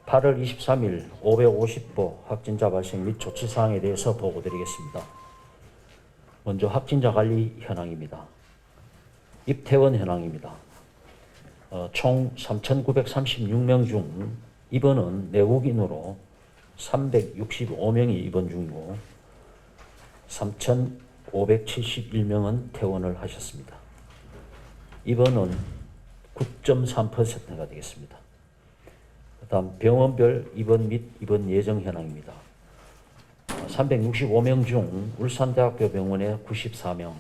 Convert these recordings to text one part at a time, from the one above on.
8월 23일 550보 확진자 발생 및 조치사항에 대해서 보고드리겠습니다. 먼저 확진자 관리 현황입니다. 입퇴원 현황입니다. 총 3,936명 중 입원은 내국인으로 365명이 입원 중이고 3,571명은 퇴원을 하셨습니다. 입원은 9.3%가 되겠습니다. 다음 병원별 입원 및 입원 예정 현황입니다. 365명 중 울산대학교 병원에 94명,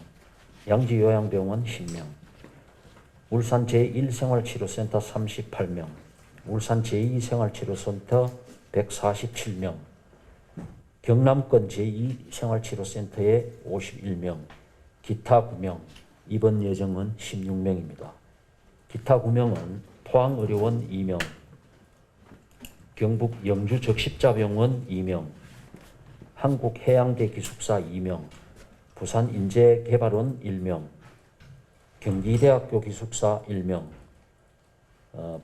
양지요양병원 10명, 울산 제1생활치료센터 38명, 울산 제2생활치료센터 147명, 경남권 제2생활치료센터에 51명, 기타 9명, 입원 예정은 16명입니다. 기타 9명은 포항의료원 2명, 경북 영주적십자병원 2명, 한국해양대 기숙사 2명, 부산인재개발원 1명, 경기대학교 기숙사 1명,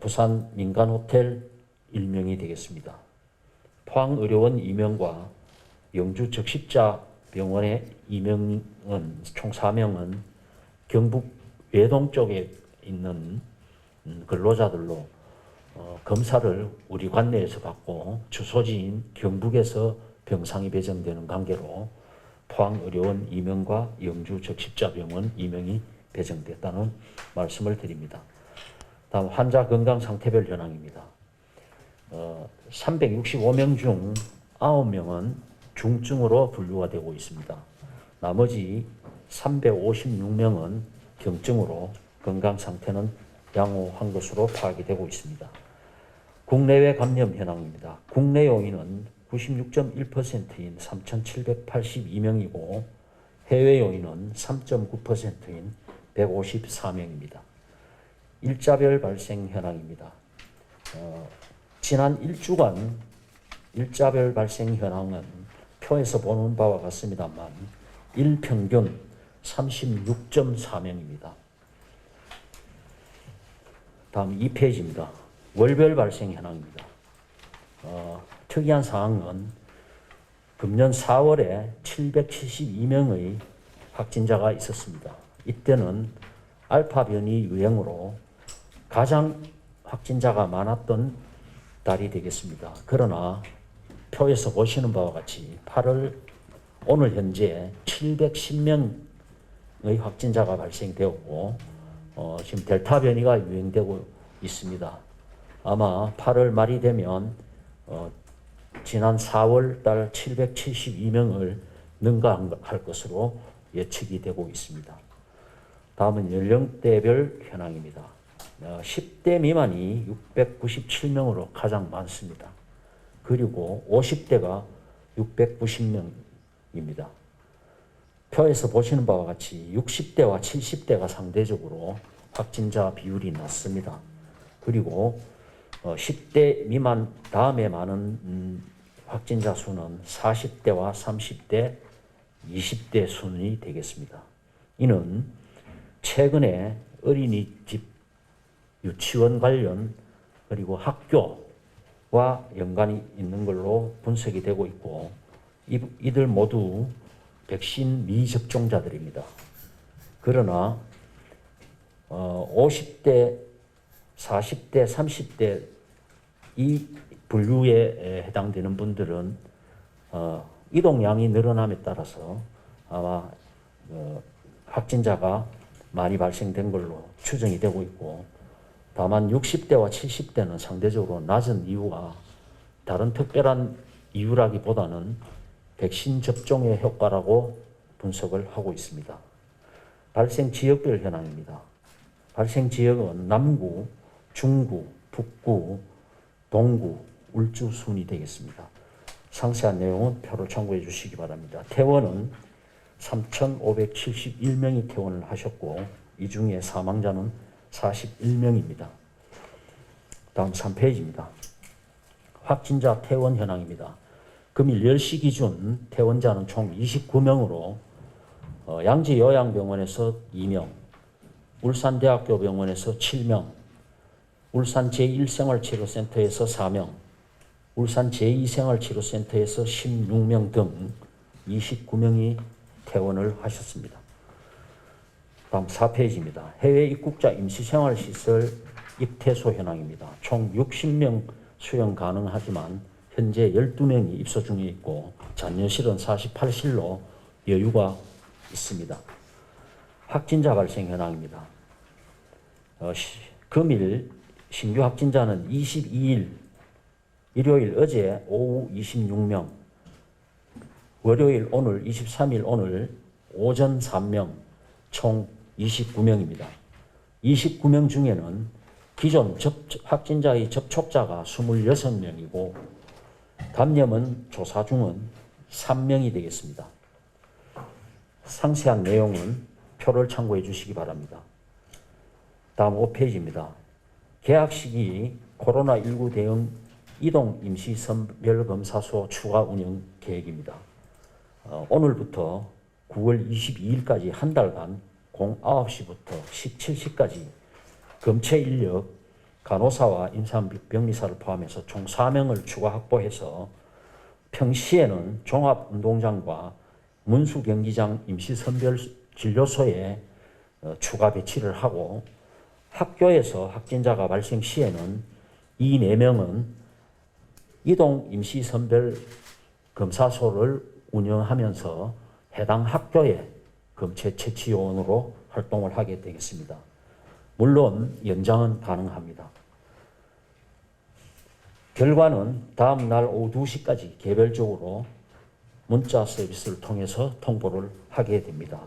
부산 민간호텔 1명이 되겠습니다. 포항의료원 2명과 영주적십자병원의 2명은 총 4명은 경북 외동 쪽에 있는 근로자들로 검사를 우리 관내에서 받고 주소지인 경북에서 병상이 배정되는 관계로 포항의료원 2명과 영주적십자병원 2명이 배정됐다는 말씀을 드립니다. 다음 환자 건강 상태별 현황입니다. 365명 중 9명은 중증으로 분류가 되고 있습니다. 나머지 356명은 경증으로 건강 상태는 양호한 것으로 파악이 되고 있습니다. 국내외 감염 현황입니다. 국내 요인은 96.1%인 3,782명이고 해외 요인은 3.9%인 154명입니다. 일자별 발생 현황입니다. 지난 1주간 일자별 발생 현황은 표에서 보는 바와 같습니다만 일평균 36.4명입니다. 다음 2페이지입니다. 월별 발생 현황입니다. 특이한 사항은 금년 4월에 772명의 확진자가 있었습니다. 이때는 알파 변이 유행으로 가장 확진자가 많았던 달이 되겠습니다. 그러나 표에서 보시는 바와 같이 8월 오늘 현재 710명의 확진자가 발생되었고 지금 델타 변이가 유행되고 있습니다. 아마 8월 말이 되면 지난 4월 달 772명을 능가할 것으로 예측이 되고 있습니다. 다음은 연령대별 현황입니다. 10대 미만이 697명으로 가장 많습니다. 그리고 50대가 690명입니다. 표에서 보시는 바와 같이 60대와 70대가 상대적으로 확진자 비율이 낮습니다. 그리고 10대 미만 다음에 많은 확진자 수는 40대와 30대, 20대 순이 되겠습니다. 이는 최근에 어린이집, 유치원 관련 그리고 학교와 연관이 있는 걸로 분석이 되고 있고 이들 모두 백신 미접종자들입니다. 그러나 50대, 40대, 30대 이 분류에 해당되는 분들은 이동량이 늘어남에 따라서 아마 확진자가 많이 발생된 걸로 추정이 되고 있고 다만 60대와 70대는 상대적으로 낮은 이유가 다른 특별한 이유라기보다는 백신 접종의 효과라고 분석을 하고 있습니다. 발생 지역별 현황입니다. 발생 지역은 남구, 중구, 북구, 동구, 울주 순이 되겠습니다. 상세한 내용은 표를 참고해 주시기 바랍니다. 퇴원은 3,571명이 퇴원을 하셨고 이 중에 사망자는 41명입니다. 다음 3페이지입니다. 확진자 퇴원 현황입니다. 금일 10시 기준 퇴원자는 총 29명으로 양지요양병원에서 2명, 울산대학교 병원에서 7명, 울산 제1생활치료센터에서 4명, 울산 제2생활치료센터에서 16명 등 29명이 퇴원을 하셨습니다. 다음 4페이지입니다. 해외 입국자 임시생활시설 입퇴소 현황입니다. 총 60명 수용 가능하지만 현재 12명이 입소 중에 있고 잔여실은 48실로 여유가 있습니다. 확진자 발생 현황입니다. 금일 신규 확진자는 22일 일요일 어제 오후 26명, 월요일 오늘 23일 오늘 오전 3명, 총 29명입니다. 29명 중에는 기존 확진자의 접촉자가 26명이고 감염은 조사 중은 3명이 되겠습니다. 상세한 내용은 표를 참고해 주시기 바랍니다. 다음 5페이지입니다. 개학 시기 코로나19 대응 이동 임시선별검사소 추가 운영 계획입니다. 오늘부터 9월 22일까지 한 달간 09시부터 17시까지 검체 인력, 간호사와 임산병리사를 포함해서 총 4명을 추가 확보해서 평시에는 종합운동장과 문수경기장 임시선별진료소에 추가 배치를 하고 학교에서 확진자가 발생 시에는 이 4명은 이동 임시선별검사소를 운영하면서 해당 학교의 검체 채취 요원으로 활동을 하게 되겠습니다. 물론 연장은 가능합니다. 결과는 다음 날 오후 2시까지 개별적으로 문자 서비스를 통해서 통보를 하게 됩니다.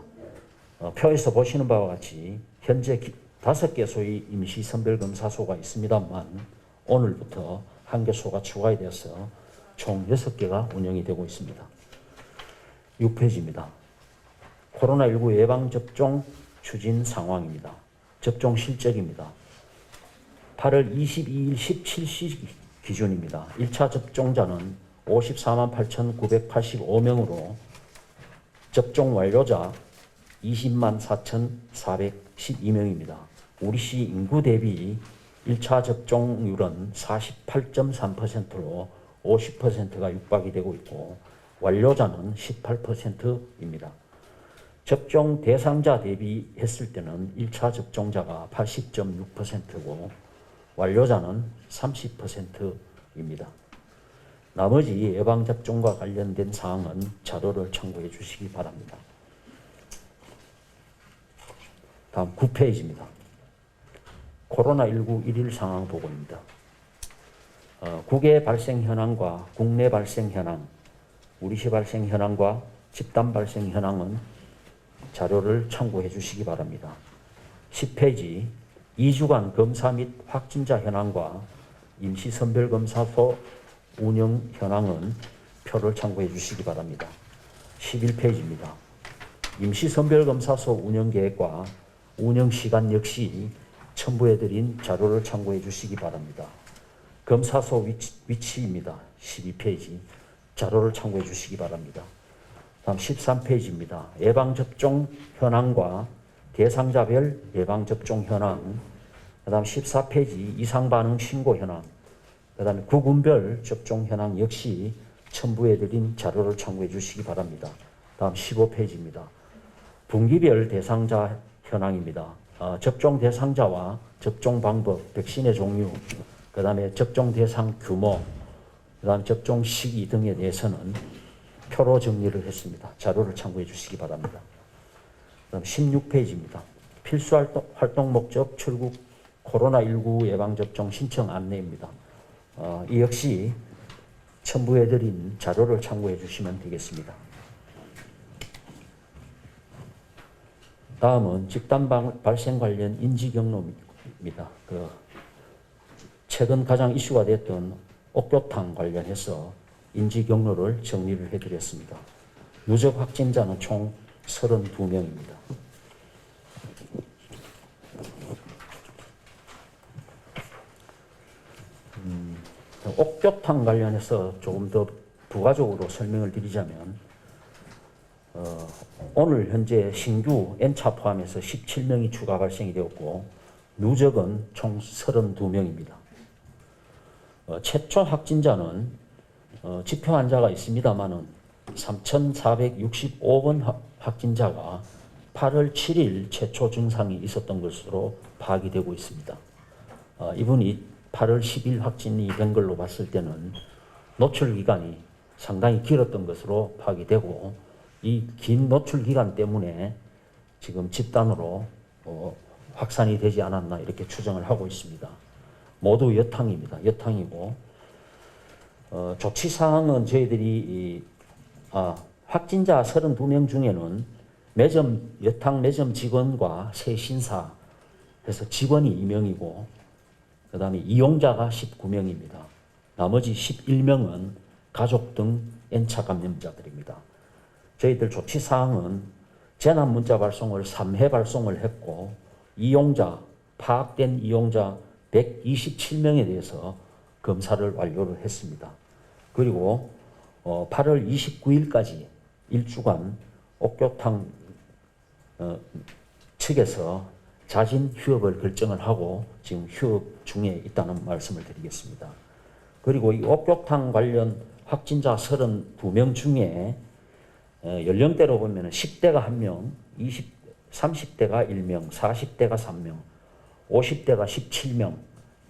표에서 보시는 바와 같이 현재 5개소의 임시선별검사소가 있습니다만 오늘부터 1개소가 추가가 되어서 총 6개가 운영이 되고 있습니다. 6페이지입니다. 코로나19 예방접종 추진 상황입니다. 접종 실적입니다. 8월 22일 17시 기준입니다. 1차 접종자는 54만 8,985명으로 접종 완료자 20만 4,412명입니다. 우리시 인구 대비 1차 접종률은 48.3%로 50%가 육박이 되고 있고 완료자는 18%입니다. 접종 대상자 대비했을 때는 1차 접종자가 80.6%고 완료자는 30%입니다. 나머지 예방접종과 관련된 사항은 자료를 참고해 주시기 바랍니다. 다음 9페이지입니다. 코로나19 일일 상황 보고입니다. 국외 발생 현황과 국내 발생 현황, 우리시 발생 현황과 집단 발생 현황은 자료를 참고해 주시기 바랍니다. 10페이지 2주간 검사 및 확진자 현황과 임시선별검사소 운영 현황은 표를 참고해 주시기 바랍니다. 11페이지입니다. 임시선별검사소 운영계획과 운영시간 역시 첨부해드린 자료를 참고해 주시기 바랍니다. 검사소 위치입니다. 12페이지 자료를 참고해 주시기 바랍니다. 다음 13페이지입니다. 예방접종 현황과 대상자별 예방접종 현황, 그 다음 14페이지 이상반응 신고 현황, 그 다음에 구군별 접종 현황 역시 첨부해드린 자료를 참고해 주시기 바랍니다. 다음 15페이지입니다. 분기별 대상자 현황입니다. 접종 대상자와 접종 방법, 백신의 종류, 그 다음에 접종 대상 규모, 그 다음 접종 시기 등에 대해서는 표로 정리를 했습니다. 자료를 참고해 주시기 바랍니다. 그다음 16페이지입니다. 필수 활동 목적 출국 코로나19 예방접종 신청 안내입니다. 이 역시 첨부해드린 자료를 참고해 주시면 되겠습니다. 다음은 집단 발생 관련 인지 경로입니다. 최근 가장 이슈가 됐던 옥교탕 관련해서 인지 경로를 정리를 해드렸습니다. 누적 확진자는 총 32명입니다. 옥교탕 관련해서 조금 더 부가적으로 설명을 드리자면 오늘 현재 신규 N차 포함해서 17명이 추가 발생이 되었고 누적은 총 32명입니다. 최초 확진자는 지표 환자가 있습니다만은 3,465번 확진자가 8월 7일 최초 증상이 있었던 것으로 파악이 되고 있습니다. 이분이 8월 10일 확진이 된 걸로 봤을 때는 노출 기간이 상당히 길었던 것으로 파악이 되고, 이 긴 노출 기간 때문에 지금 집단으로 확산이 되지 않았나 이렇게 추정을 하고 있습니다. 모두 여탕입니다. 여탕이고, 조치사항은 저희들이 확진자 32명 중에는 여탕 매점 직원과 새 신사 해서 직원이 2명이고, 그 다음에 이용자가 19명입니다. 나머지 11명은 가족 등 N차 감염자들입니다. 저희들 조치사항은 재난 문자 발송을 3회 발송을 했고, 파악된 이용자 127명에 대해서 검사를 완료를 했습니다. 그리고 8월 29일까지 일주간 옥교탕 측에서 자진 휴업을 결정을 하고 지금 휴업 중에 있다는 말씀을 드리겠습니다. 그리고 이 옥교탕 관련 확진자 32명 중에 연령대로 보면 10대가 1명, 30대가 1명, 40대가 3명, 50대가 17명,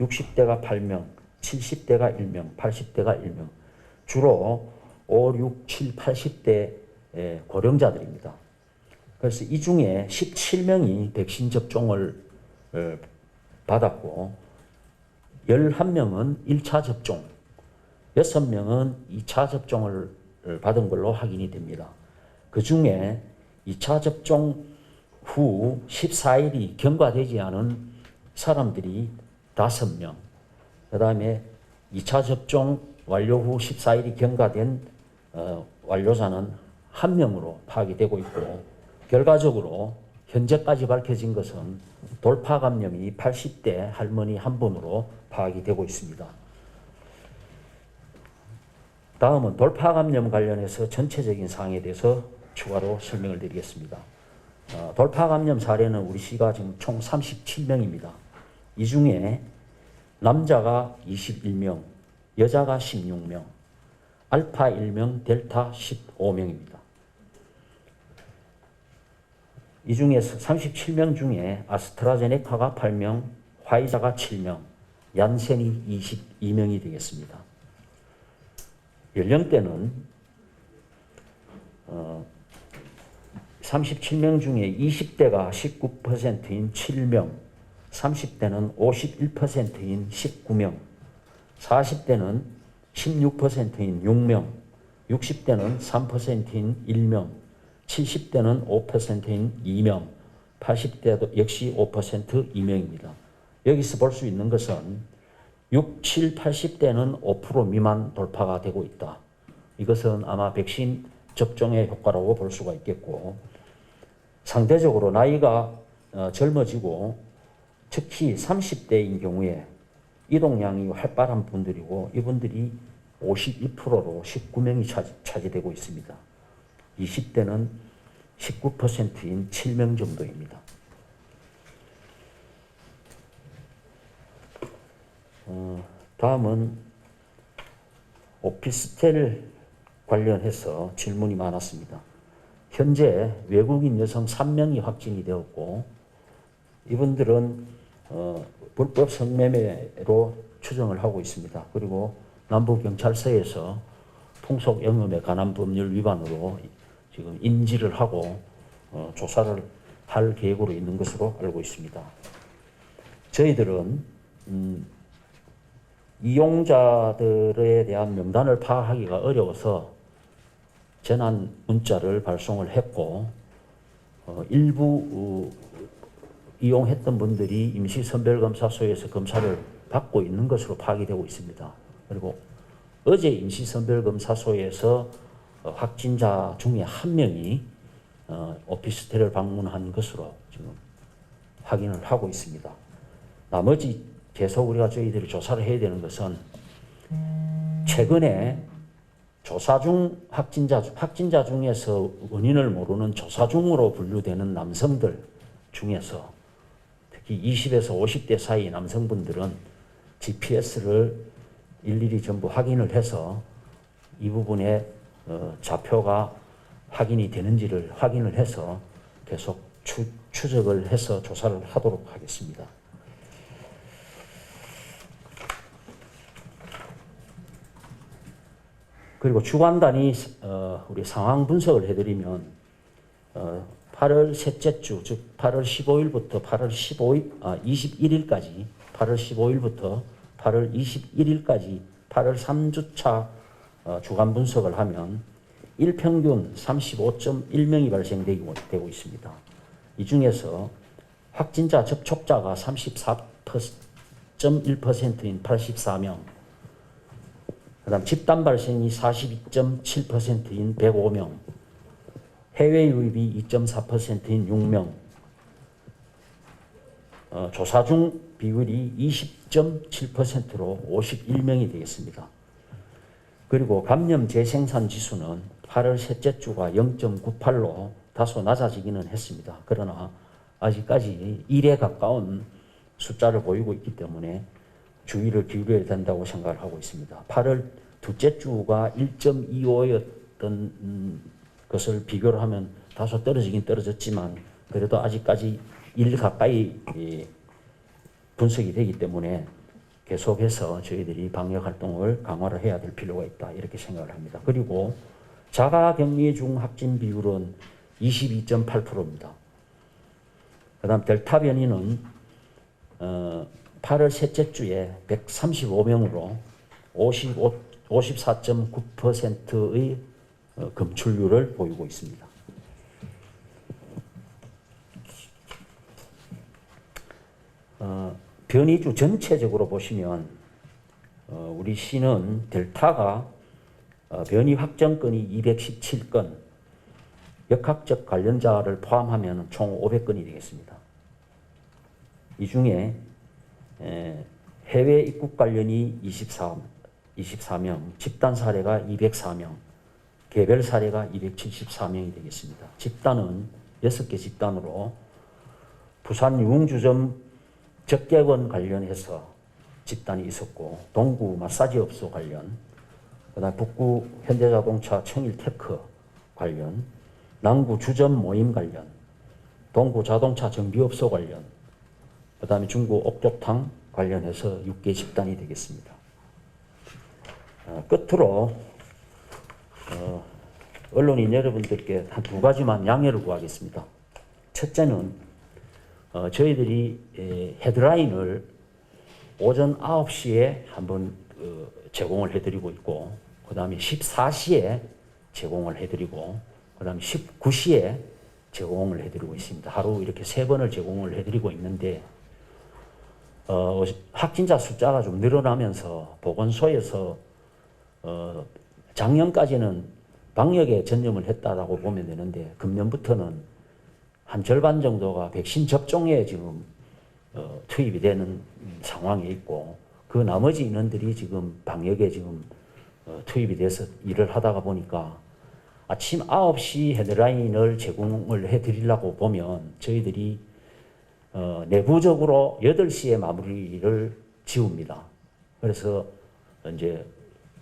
60대가 8명, 70대가 1명, 80대가 1명, 주로 5, 6, 7, 80대 고령자들입니다. 그래서 이 중에 17명이 백신 접종을 받았고, 11명은 1차 접종, 6명은 2차 접종을 받은 걸로 확인이 됩니다. 그 중에 2차 접종 후 14일이 경과되지 않은 사람들이 5명, 그 다음에 2차 접종 완료 후 14일이 경과된 완료자는 1명으로 파악이 되고 있고, 결과적으로 현재까지 밝혀진 것은 돌파 감염이 80대 할머니 한 분으로 파악이 되고 있습니다. 다음은 돌파 감염 관련해서 전체적인 사항에 대해서 추가로 설명을 드리겠습니다. 돌파 감염 사례는 우리 시가 지금 총 37명입니다. 이 중에 남자가 21명, 여자가 16명, 알파 1명, 델타 15명입니다. 이 중에서 37명 중에 아스트라제네카가 8명, 화이자가 7명, 얀센이 22명이 되겠습니다. 연령대는 37명 중에 20대가 19%인 7명, 30대는 51%인 19명, 40대는 16%인 6명, 60대는 3%인 1명, 70대는 5%인 2명, 80대도 역시 5% 2명입니다. 여기서 볼 수 있는 것은 6, 7, 80대는 5% 미만 돌파가 되고 있다. 이것은 아마 백신 접종의 효과라고 볼 수가 있겠고, 상대적으로 나이가 젊어지고 특히 30대인 경우에 이동량이 활발한 분들이고, 이분들이 52%로 19명이 차지되고 있습니다. 20대는 19%인 7명 정도입니다. 다음은 오피스텔 관련해서 질문이 많았습니다. 현재 외국인 여성 3명이 확진이 되었고, 이분들은 불법 성매매로 추정을 하고 있습니다. 그리고 남부경찰서에서 풍속영업에 관한 법률 위반으로 지금 인지를 하고 조사를 할 계획으로 있는 것으로 알고 있습니다. 저희들은 이용자들에 대한 명단을 파악하기가 어려워서 재난 문자를 발송을 했고, 일부 이용했던 분들이 임시선별검사소에서 검사를 받고 있는 것으로 파악이 되고 있습니다. 그리고 어제 임시선별검사소에서 확진자 중에 1명이 오피스텔을 방문한 것으로 지금 확인을 하고 있습니다. 나머지 계속 저희들이 조사를 해야 되는 것은 최근에 조사 중 확진자 중에서 원인을 모르는 조사 중으로 분류되는 남성들 중에서 특히 20에서 50대 사이 남성분들은 GPS를 일일이 전부 확인을 해서 이 부분에 좌표가 확인이 되는지를 확인을 해서 계속 추적을 해서 조사를 하도록 하겠습니다. 그리고 주간 단위 우리 상황 분석을 해드리면 8월 셋째 주, 즉 8월 15일부터 8월 21일까지 8월 15일부터 8월 21일까지 8월 3주차 주간 분석을 하면 일평균 35.1명이 발생되고 있습니다. 이 중에서 확진자 접촉자가 34.1%인 84명, 그 다음 집단 발생이 42.7%인 105명, 해외 유입이 2.4%인 6명, 조사 중 비율이 20.7%로 51명이 되겠습니다. 그리고 감염 재생산 지수는 8월 셋째 주가 0.98로 다소 낮아지기는 했습니다. 그러나 아직까지 1에 가까운 숫자를 보이고 있기 때문에 주의를 기울여야 된다고 생각을 하고 있습니다. 8월 둘째 주가 1.25였던 것을 비교를 하면 다소 떨어지긴 떨어졌지만 그래도 아직까지 1 가까이 분석이 되기 때문에 계속해서 저희들이 방역 활동을 강화를 해야 될 필요가 있다 이렇게 생각을 합니다. 그리고 자가격리 중 확진 비율은 22.8%입니다. 그 다음 델타 변이는 8월 셋째 주에 135명으로 54.9%의 검출률을 보이고 있습니다. 변이주 전체적으로 보시면 우리 시는 델타가 변이 확정건이 217건, 역학적 관련자를 포함하면 총 500건이 되겠습니다. 이 중에 해외 입국 관련이 24명, 집단 사례가 204명, 개별 사례가 274명이 되겠습니다. 집단은 6개 집단으로 부산 유흥주점 적객원 관련해서 집단이 있었고, 동구 마사지업소 관련, 그다음 북구 현대자동차 청일테크 관련, 남구 주점 모임 관련, 동구 자동차 정비업소 관련, 그다음에 중구 옥조탕 관련해서 6개 집단이 되겠습니다. 끝으로 언론인 여러분들께 한 두 가지만 양해를 구하겠습니다. 첫째는 저희들이 헤드라인을 오전 9시에 한번 제공을 해드리고 있고, 그 다음에 14시에 제공을 해드리고, 그 다음에 19시에 제공을 해드리고 있습니다. 하루 이렇게 3번을 제공을 해드리고 있는데, 확진자 숫자가 좀 늘어나면서 보건소에서 작년까지는 방역에 전념을 했다라고 보면 되는데, 금년부터는 한 절반 정도가 백신 접종에 지금 투입이 되는 상황에 있고, 그 나머지 인원들이 지금 방역에 지금 투입이 돼서 일을 하다가 보니까 아침 9시 헤드라인을 제공을 해드리려고 보면 저희들이 내부적으로 8시에 마무리를 지웁니다. 그래서 이제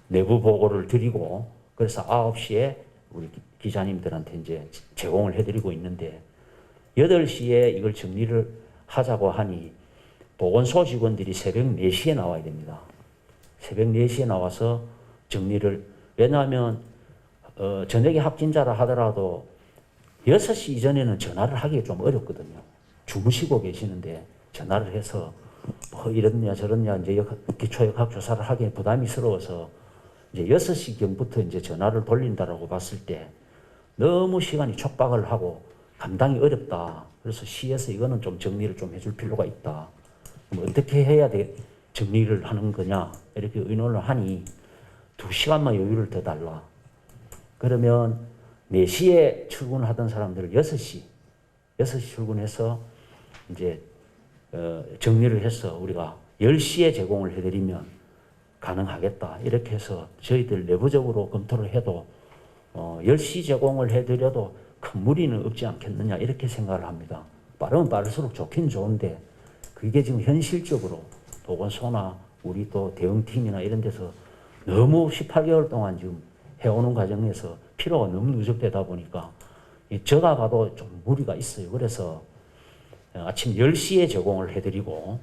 내부 보고를 드리고, 그래서 9시에 우리 기자님들한테 이제 제공을 해드리고 있는데, 8시에 이걸 정리를 하자고 하니 보건소 직원들이 새벽 4시에 나와야 됩니다. 새벽 4시에 나와서 정리를, 왜냐하면 저녁에 확진자라 하더라도 6시 이전에는 전화를 하기 좀 어렵거든요. 주무시고 계시는데 전화를 해서 뭐 이렇냐 저렇냐 이제 기초역학 조사를 하기에 부담스러워서 이제 6시경부터 이제 전화를 돌린다라고 봤을 때 너무 시간이 촉박을 하고 감당이 어렵다. 그래서 시에서 이거는 좀 정리를 좀 해줄 필요가 있다. 그럼 어떻게 해야 정리를 하는 거냐 이렇게 의논을 하니 2시간만 여유를 더 달라. 그러면 4시에 출근하던 사람들 6시 출근해서 이제 정리를 해서 우리가 10시에 제공을 해드리면 가능하겠다. 이렇게 해서 저희들 내부적으로 검토를 해도 10시 제공을 해드려도 큰 무리는 없지 않겠느냐 이렇게 생각을 합니다. 빠르면 빠를수록 좋긴 좋은데 그게 지금 현실적으로 보건소나 우리 또 대응팀이나 이런 데서 너무 18개월 동안 지금 해오는 과정에서 필요가 너무 누적되다 보니까 제가 봐도 좀 무리가 있어요. 그래서 아침 10시에 제공을 해드리고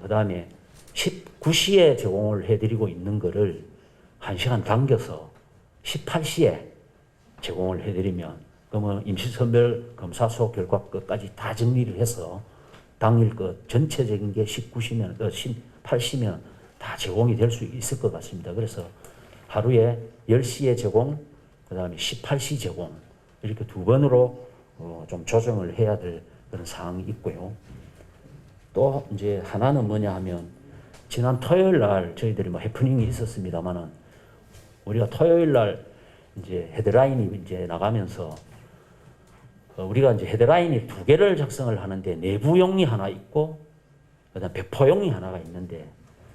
그다음에 19시에 제공을 해드리고 있는 거를 1시간 당겨서 18시에 제공을 해드리면 그러면 임시선별 검사소 결과 끝까지 다 정리를 해서 당일 그 전체적인 게 19시면 18시면 다 제공이 될 수 있을 것 같습니다. 그래서 하루에 10시에 제공, 그 다음에 18시 제공 이렇게 두 번으로 좀 조정을 해야 될 그런 사항이 있고요. 또 이제 하나는 뭐냐 하면 지난 토요일 날 저희들이 뭐 해프닝이 있었습니다만은 우리가 토요일 날 이제 헤드라인이 이제 나가면서 우리가 이제 헤드라인이 두 개를 작성을 하는데 내부용이 하나 있고 그다음 배포용이 하나가 있는데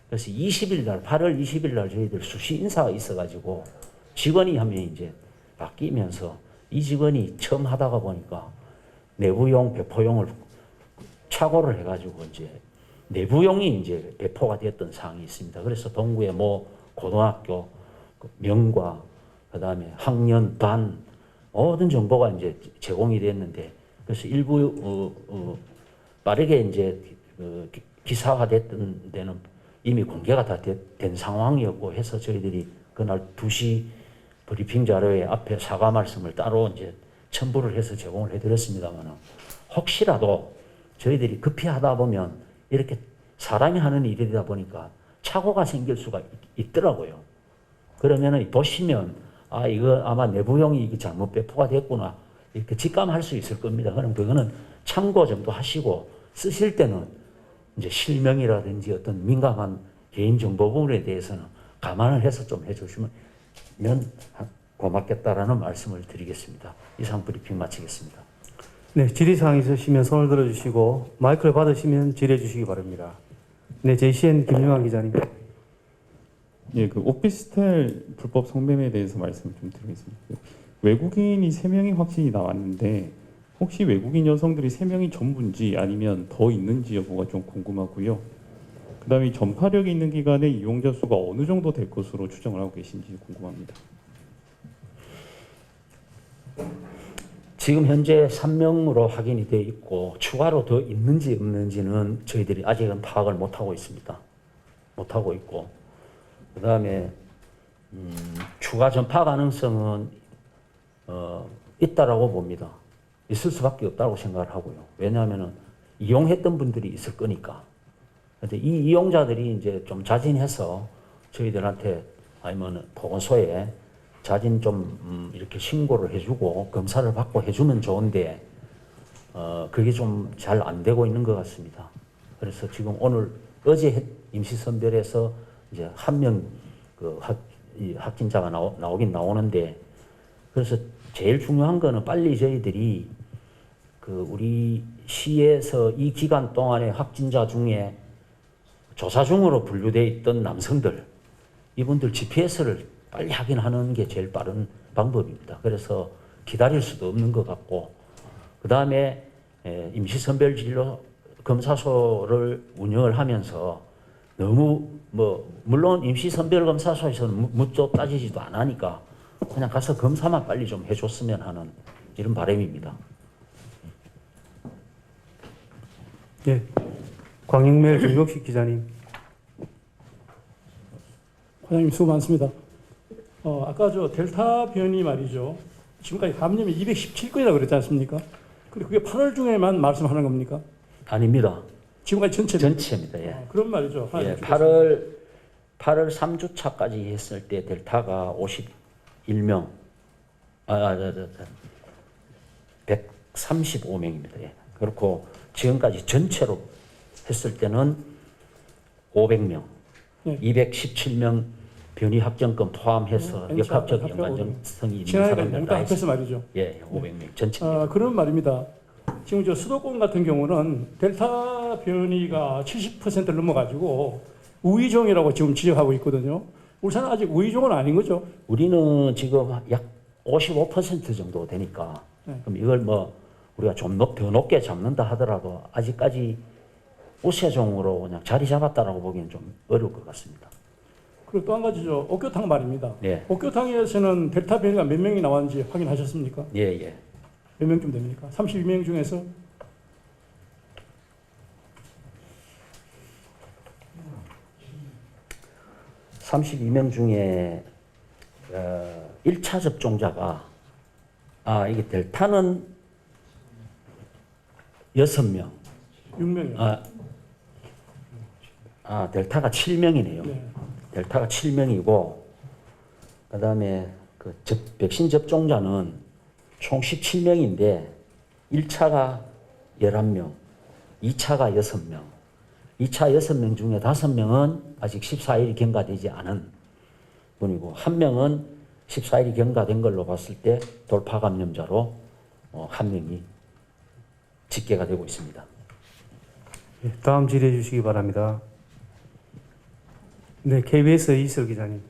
그래서 20일 날 8월 20일 날 저희들 수시 인사가 있어가지고 직원이 한 명이 이제 바뀌면서 이 직원이 처음 하다가 보니까 내부용 배포용을 착오를 해가지고 이제 내부용이 이제 배포가 됐던 사항이 있습니다. 그래서 동구의 뭐 고등학교 명과 그다음에 학년 반 모든 정보가 이제 제공이 됐는데 그래서 일부 빠르게 이제 기사가 됐던 데는 이미 공개가 다 된 상황이었고 해서 저희들이 그날 2시 브리핑 자료에 앞에 사과 말씀을 따로 이제 첨부를 해서 제공을 해드렸습니다만 혹시라도 저희들이 급히 하다 보면 이렇게 사람이 하는 일이다 보니까 착오가 생길 수가 있더라고요. 그러면은 보시면 아 이거 아마 내부용이 이게 잘못 배포가 됐구나 이렇게 직감할 수 있을 겁니다. 그럼 그거는 참고 정도 하시고 쓰실 때는 이제 실명이라든지 어떤 민감한 개인정보 부분에 대해서는 감안을 해서 좀 해주시면 고맙겠다라는 말씀을 드리겠습니다. 이상 브리핑 마치겠습니다. 네, 질의사항 있으시면 손을 들어주시고 마이크를 받으시면 질의해 주시기 바랍니다. 네, JCN 김용환 기자님. 예, 그 오피스텔 불법 성매매에 대해서 말씀을 좀 드리겠습니다. 외국인이 3명이 확진이 나왔는데 혹시 외국인 여성들이 3명이 전부인지 아니면 더 있는지 여부가 좀 궁금하고요. 그다음에 전파력이 있는 기간에 이용자 수가 어느 정도 될 것으로 추정을 하고 계신지 궁금합니다. 지금 현재 3명으로 확인이 되어 있고 추가로 더 있는지 없는지는 저희들이 아직은 파악을 못하고 있습니다. 못하고 있고 그 다음에 추가 전파 가능성은 있다라고 봅니다. 있을 수밖에 없다고 생각을 하고요. 왜냐하면 이용했던 분들이 있을 거니까. 근데 이 이용자들이 이제 좀 자진해서 저희들한테 아니면 보건소에 자진 좀 이렇게 신고를 해주고 검사를 받고 해주면 좋은데 그게 좀 잘 안 되고 있는 것 같습니다. 그래서 지금 어제 임시선별에서 이제 한 명 그 확진자가 나오긴 나오는데 그래서 제일 중요한 거는 빨리 저희들이 그 우리 시에서 이 기간 동안에 확진자 중에 조사 중으로 분류되어 있던 남성들 이분들 GPS를 빨리 확인하는 게 제일 빠른 방법입니다. 그래서 기다릴 수도 없는 것 같고 그 다음에 임시선별진료 검사소를 운영을 하면서 너무 물론 임시선별검사소에서는 묻도 따지지도 안 하니까 그냥 가서 검사만 빨리 좀 해줬으면 하는 이런 바람입니다. 네, 광역매일 정경식 기자님. 과장님 수고 많습니다. 아까 저 델타 변이 말이죠. 지금까지 감염이 217건이라고 그랬지 않습니까? 근데 그게 8월 중에만 말씀하는 겁니까? 아닙니다. 지금까지 전체입니다. 예. 그런 말이죠. 예, 8월 3주차까지 했을 때 델타가 51명, 135명입니다. 예. 그렇고 지금까지 전체로 했을 때는 500명, 네. 217명 변이 확정권 포함해서 N차, 역학적 합쳐 연관성이 있는 지난해가 사람들 영다 다 합해서 말이죠. 예, 500명 전체입니다. 그런 말입니다. 지금 저 수도권 같은 경우는 델타 변이가 70%를 넘어가지고 우이종이라고 지금 지적하고 있거든요. 울산은 아직 우이종은 아닌 거죠? 우리는 지금 약 55% 정도 되니까 네. 그럼 이걸 뭐 우리가 좀 더 높게 잡는다 하더라도 아직까지 우세종으로 그냥 자리 잡았다라고 보기엔 좀 어려울 것 같습니다. 그리고 또 한 가지죠. 옥교탕 말입니다. 예. 옥교탕에서는 델타 변이가 몇 명이 나왔는지 확인하셨습니까? 예, 예. 몇 명쯤 됩니까? 32명 중에서 32명 중에 1차 접종자가 이게 델타는 6명. 6명이요. 델타가 7명이네요. 네. 델타가 7명이고 그다음에 백신 접종자는 총 17명인데 1차가 11명, 2차가 6명. 2차 6명 중에 5명은 아직 14일이 경과되지 않은 분이고 1명은 14일이 경과된 걸로 봤을 때 돌파 감염자로 1명이 집계가 되고 있습니다. 예, 다음 질의해 주시기 바랍니다. 네, KBS 이슬 기자님.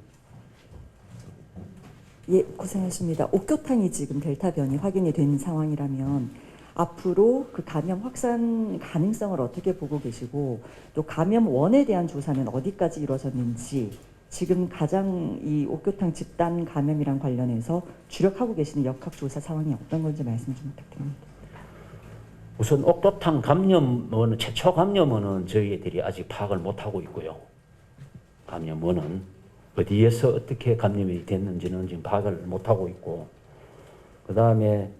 예, 고생하십니다. 옥교탕이 지금 델타 변이 확인이 된 상황이라면 앞으로 그 감염 확산 가능성을 어떻게 보고 계시고 또 감염원에 대한 조사는 어디까지 이루어졌는지 지금 가장 이 옥교탕 집단 감염이랑 관련해서 주력하고 계시는 역학조사 상황이 어떤 건지 말씀 좀 부탁드립니다. 우선 옥교탕 감염원은 최초 감염원은 저희들이 아직 파악을 못하고 있고요. 감염원은 어디에서 어떻게 감염이 됐는지는 지금 파악을 못하고 있고 그 다음에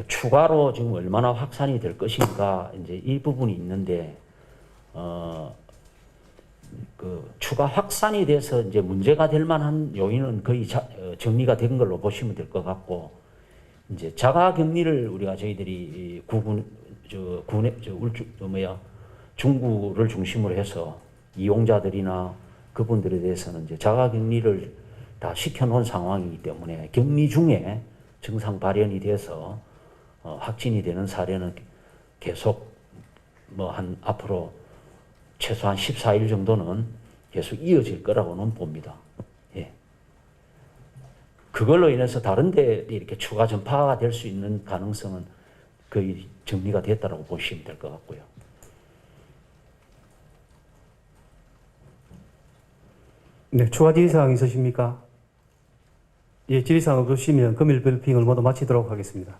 추가로 지금 얼마나 확산이 될 것인가 이제 이 부분이 있는데 추가 확산이 돼서 이제 문제가 될 만한 요인은 거의 정리가 된 걸로 보시면 될 것 같고 이제 자가격리를 우리가 저희들이 중구를 중심으로 해서 이용자들이나 그분들에 대해서는 이제 자가격리를 다 시켜놓은 상황이기 때문에 격리 중에 증상 발현이 돼서 확진이 되는 사례는 계속 앞으로 최소한 14일 정도는 계속 이어질 거라고는 봅니다. 예. 그걸로 인해서 다른 데 이렇게 추가 전파가 될 수 있는 가능성은 거의 정리가 됐다고 보시면 될 것 같고요. 네, 추가 질의사항 있으십니까? 예, 질의사항 없으시면 금일 브리핑을 모두 마치도록 하겠습니다.